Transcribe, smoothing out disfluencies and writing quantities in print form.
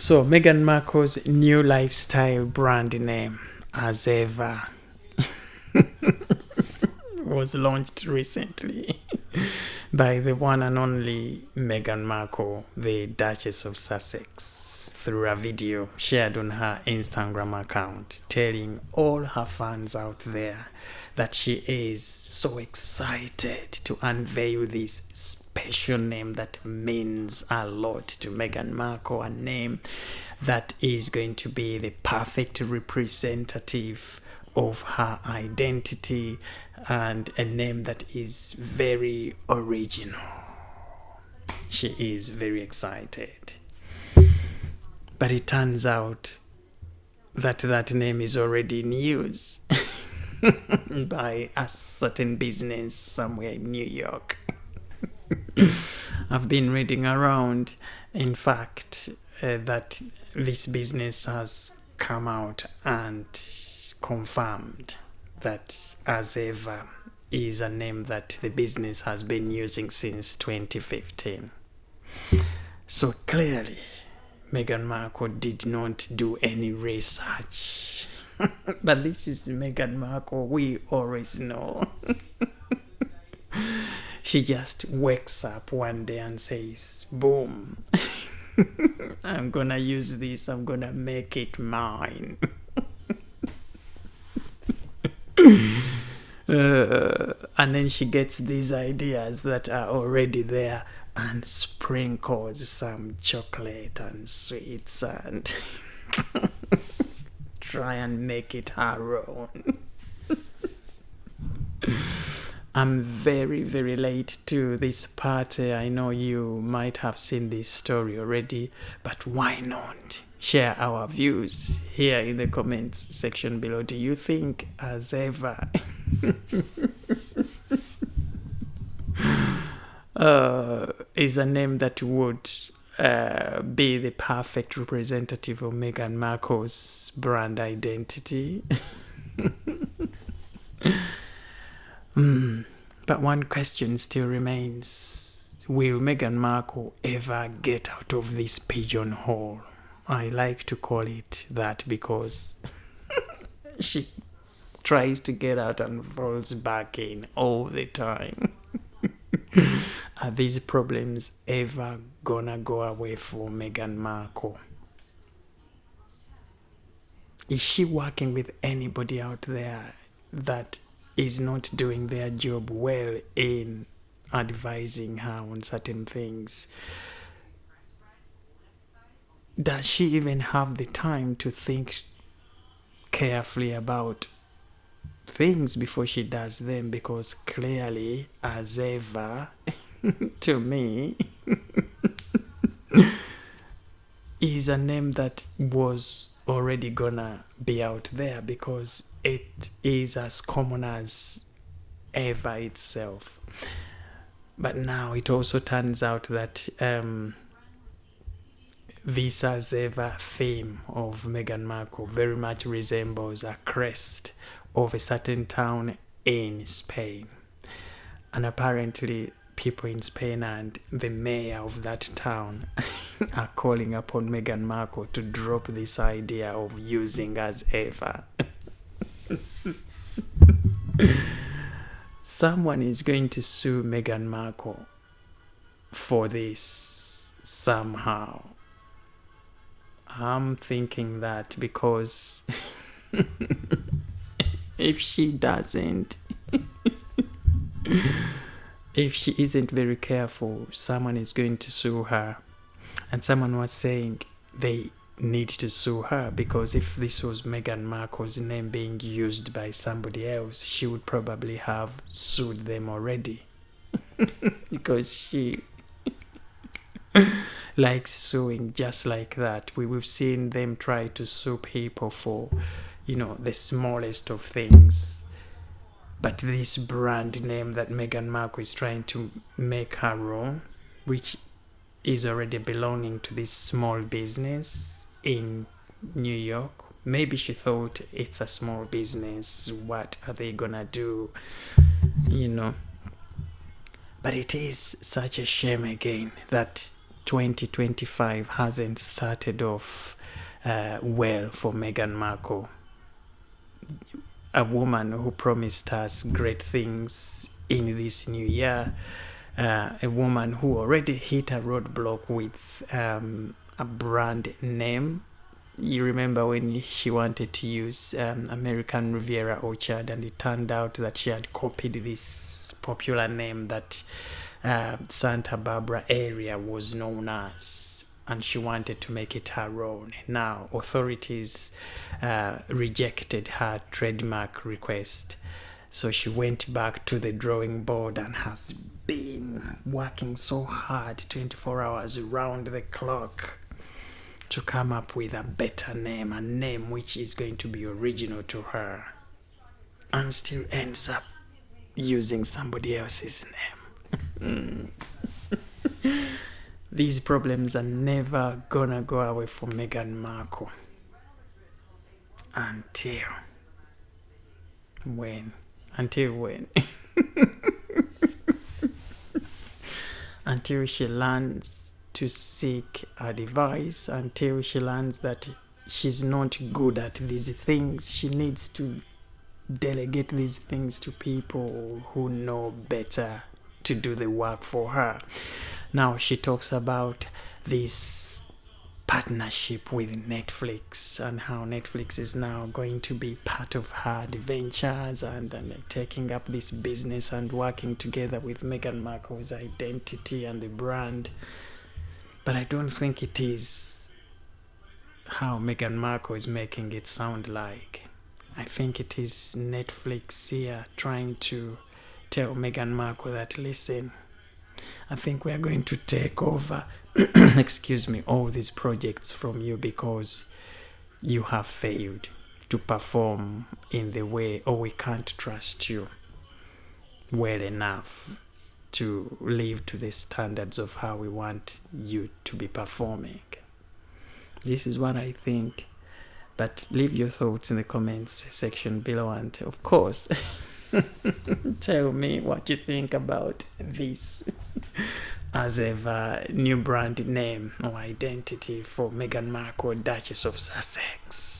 So, Meghan Markle's new lifestyle brand name, as ever, was launched recently by the one and only Meghan Markle, the Duchess of Sussex, through a video shared on her Instagram account, telling all her fans out there that she is so excited to unveil this special name that means a lot to Meghan Markle, a name that is going to be the perfect representative of her identity and a name that is very original. She is very excited. But it turns out that that name is already in use by a certain business somewhere in New York. I've been reading around, in fact, that this business has come out and confirmed that as ever is a name that the business has been using since 2015. So clearly, Meghan Markle did not do any research. But this is Meghan Markle, we always know. She just wakes up one day and says, boom, I'm gonna use this, I'm gonna make it mine. And then she gets these ideas that are already there and sprinkles some chocolate and sweets and try and make it her own. I'm very, very late to this party. I know you might have seen this story already, but why not share our views here in the comments section below? Do you think, as ever, is a name that would be the perfect representative of Meghan Markle's brand identity? But one question still remains. Will Meghan Markle ever get out of this pigeonhole? I like to call it that because she tries to get out and falls back in all the time. Are these problems ever gonna go away for Meghan Markle? Is she working with anybody out there that is not doing their job well in advising her on certain things? Does she even have the time to think carefully about things before she does them? Because clearly, as ever, to me, is a name that was already gonna be out there because it is as common as ever itself. But now it also turns out that this as ever theme of Meghan Markle very much resembles a crest of a certain town in Spain. And apparently people in Spain and the mayor of that town are calling upon Meghan Markle to drop this idea of using as ever. Someone is going to sue Meghan Markle for this somehow. I'm thinking that because if she doesn't, if she isn't very careful, someone is going to sue her. And someone was saying they need to sue her because if this was Meghan Markle's name being used by somebody else, she would probably have sued them already. Because she likes suing just like that. We've seen them try to sue people for, the smallest of things. But this brand name that Meghan Markle is trying to make her own, which is already belonging to this small business in New York. Maybe she thought it's a small business. What are they gonna do? But it is such a shame again that 2025 hasn't started off well for Meghan Markle, a woman who promised us great things in this new year, a woman who already hit a roadblock with a brand name. You remember when she wanted to use American Riviera Orchard, and it turned out that she had copied this popular name that Santa Barbara area was known as, and she wanted to make it her own. Now, authorities rejected her trademark request. So she went back to the drawing board and has been working so hard 24 hours around the clock to come up with a better name, a name which is going to be original to her, and still ends up using somebody else's name. These problems are never gonna go away from Meghan Markle until when? Until she learns to seek advice, until she learns that she's not good at these things. She needs to delegate these things to people who know better to do the work for her. Now she talks about this partnership with Netflix and how Netflix is now going to be part of her adventures and taking up this business and working together with Meghan Markle's identity and the brand. But I don't think it is how Meghan Markle is making it sound like. I think it is Netflix here trying to tell Meghan Markle that, listen, I think we are going to take over all these projects from you because you have failed to perform in the way, or we can't trust you well enough to live to the standards of how we want you to be performing. This is what I think. But leave your thoughts in the comments section below, and of course tell me what you think about this as a new brand name or identity for Meghan Markle, Duchess of Sussex.